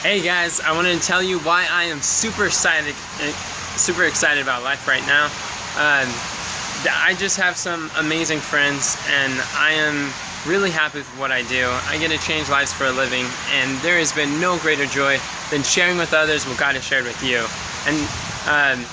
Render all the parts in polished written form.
Hey guys, I wanted to tell you why I am super excited about life right now. I just have some amazing friends, and I am really happy with what I do. I get to change lives for a living, and there has been no greater joy than sharing with others what God has shared with you. And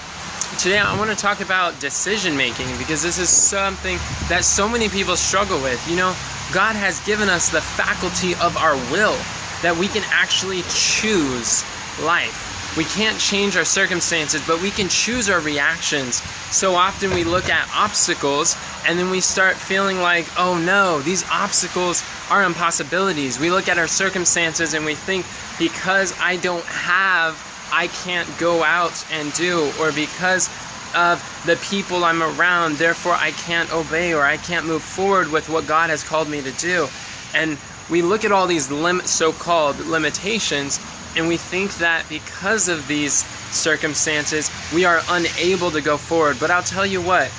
today I want to talk about decision making, because this is something that so many people struggle with. You know, God has given us the faculty of our will, that we can actually choose life. We can't change our circumstances, but we can choose our reactions. So often we look at obstacles and then we start feeling like, oh no, these obstacles are impossibilities. We look at our circumstances and we think, because I don't have, I can't go out and do, or because of the people I'm around, therefore I can't obey, or I can't move forward with what God has called me to do. And we look at all these so-called limitations, and we think that because of these circumstances, we are unable to go forward. But I'll tell you what,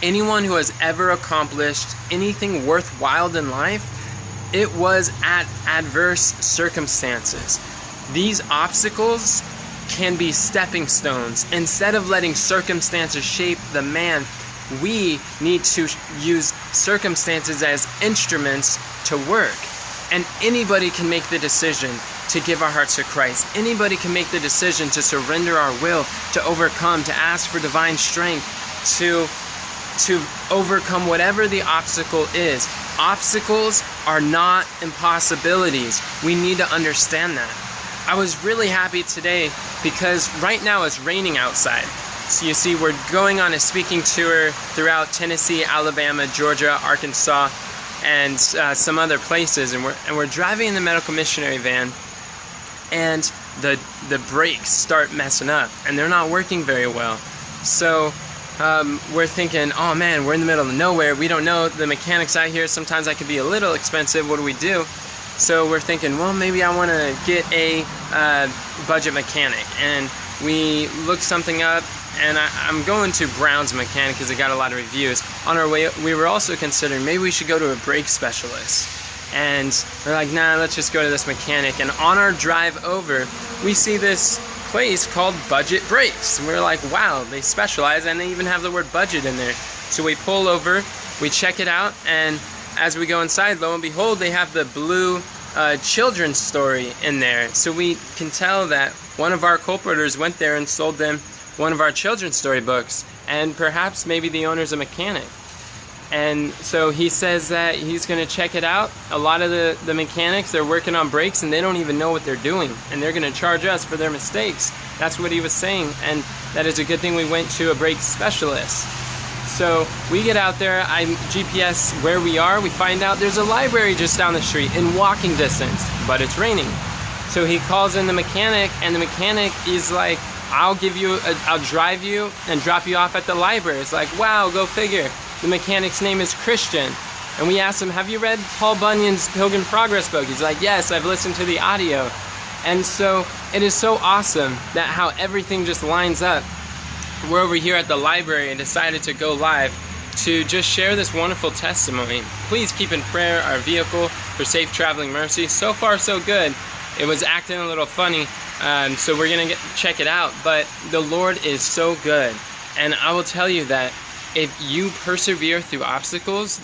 anyone who has ever accomplished anything worthwhile in life, it was at adverse circumstances. These obstacles can be stepping stones. Instead of letting circumstances shape the man, we need to use circumstances as instruments to work. And anybody can make the decision to give our hearts to Christ. Anybody can make the decision to surrender our will, to overcome, to ask for divine strength, to overcome whatever the obstacle is. Obstacles are not impossibilities. We need to understand that. I was really happy today because right now it's raining outside. So you see, we're going on a speaking tour throughout Tennessee, Alabama, Georgia, Arkansas, and some other places. And we're driving in the medical missionary van, and the brakes start messing up, and they're not working very well. So we're thinking, oh man, we're in the middle of nowhere. We don't know the mechanics out here. Sometimes that can be a little expensive. What do we do? So we're thinking, well, maybe I want to get a budget mechanic. And we looked something up, and I'm going to Brown's Mechanic because it got a lot of reviews. On our way, we were also considering maybe we should go to a brake specialist. And we're like, nah, let's just go to this mechanic. And on our drive over, we see this place called Budget Brakes. And we're like, wow, they specialize, and they even have the word budget in there. So we pull over, we check it out, and as we go inside, lo and behold, they have the blue children's story in there. So we can tell that one of our co-porters went there and sold them one of our children's story books, and perhaps maybe the owner's a mechanic. And so he says that he's going to check it out. A lot of the mechanics, they're working on brakes and they don't even know what they're doing, and they're going to charge us for their mistakes. That's what he was saying, and that is a good thing we went to a brake specialist. So we get out there, I GPS where we are, we find out there's a library just down the street in walking distance, but it's raining. So he calls in the mechanic, and the mechanic is like, I'll drive you and drop you off at the library. It's like, wow, go figure. The mechanic's name is Christian. And we asked him, have you read Paul Bunyan's Pilgrim Progress book? He's like, yes, I've listened to the audio. And so it is so awesome that how everything just lines up. We're over here at the library and decided to go live to just share this wonderful testimony. Please keep in prayer our vehicle for safe traveling mercy. So far, so good. It was acting a little funny, so we're going to check it out. But the Lord is so good. And I will tell you that if you persevere through obstacles,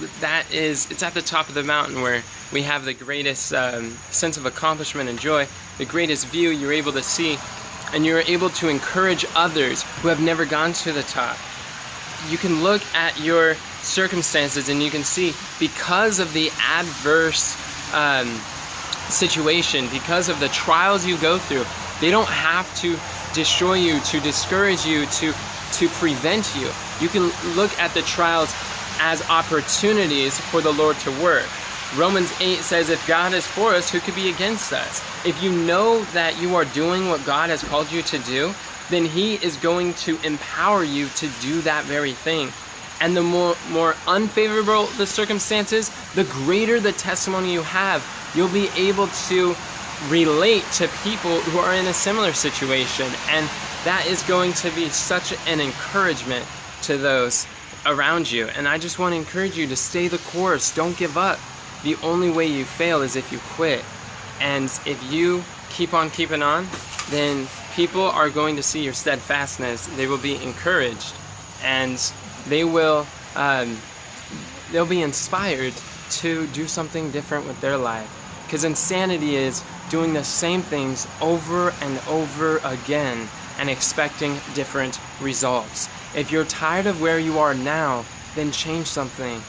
it's at the top of the mountain where we have the greatest sense of accomplishment and joy, the greatest view you're able to see, and you're able to encourage others who have never gone to the top. You can look at your circumstances and you can see, because of the adverse situation, because of the trials you go through, they don't have to destroy you, to discourage you, to prevent you. You can look at the trials as opportunities for the Lord to work. Romans 8 says, if God is for us, who could be against us? If you know that you are doing what God has called you to do, then He is going to empower you to do that very thing. And the more unfavorable the circumstances, the greater the testimony you have. You'll be able to relate to people who are in a similar situation. And that is going to be such an encouragement to those around you. And I just want to encourage you to stay the course. Don't give up. The only way you fail is if you quit. And if you keep on keeping on, then people are going to see your steadfastness. They will be encouraged, and they'll be inspired to do something different with their life. Because insanity is doing the same things over and over again and expecting different results. If you're tired of where you are now, then change something.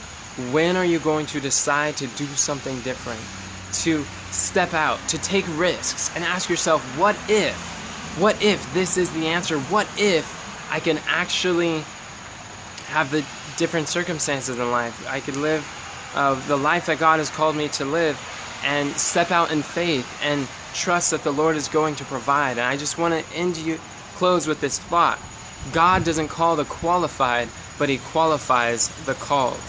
When are you going to decide to do something different? To step out, to take risks, and ask yourself, what if? What if this is the answer? What if I can actually have the different circumstances in life? I could live the life that God has called me to live, and step out in faith and trust that the Lord is going to provide. And I just want to close with this thought. God doesn't call the qualified, but He qualifies the called.